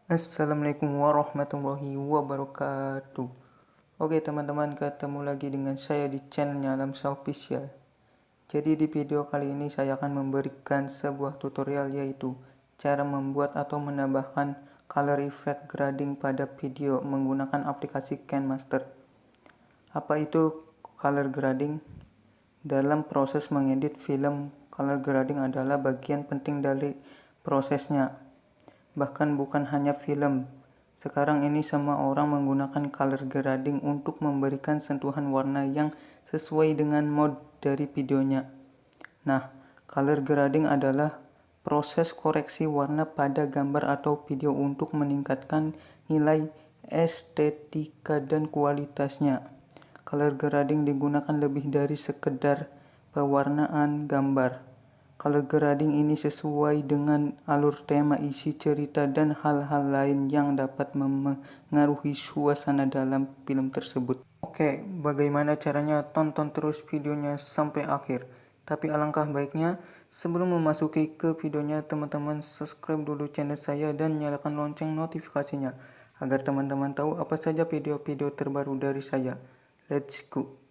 Assalamualaikum warahmatullahi wabarakatuh. Oke teman-teman, ketemu lagi dengan saya di channelnya Alamsyah official. Jadi di video kali ini saya akan memberikan sebuah tutorial, yaitu cara membuat atau menambahkan color effect grading pada video menggunakan aplikasi KineMaster. Apa itu color grading? Dalam proses mengedit film, color grading adalah bagian penting dari prosesnya. Bahkan bukan hanya film. Sekarang ini semua orang menggunakan color grading untuk memberikan sentuhan warna yang sesuai dengan mode dari videonya. Nah, color grading adalah proses koreksi warna pada gambar atau video untuk meningkatkan nilai estetika dan kualitasnya. Color grading digunakan lebih dari sekedar pewarnaan gambar. Color grading ini sesuai dengan alur tema, isi cerita, dan hal-hal lain yang dapat memengaruhi suasana dalam film tersebut. Oke, bagaimana caranya? Tonton terus videonya sampai akhir. Tapi alangkah baiknya sebelum memasuki ke videonya, teman-teman subscribe dulu channel saya dan nyalakan lonceng notifikasinya agar teman-teman tahu apa saja video-video terbaru dari saya. Let's go.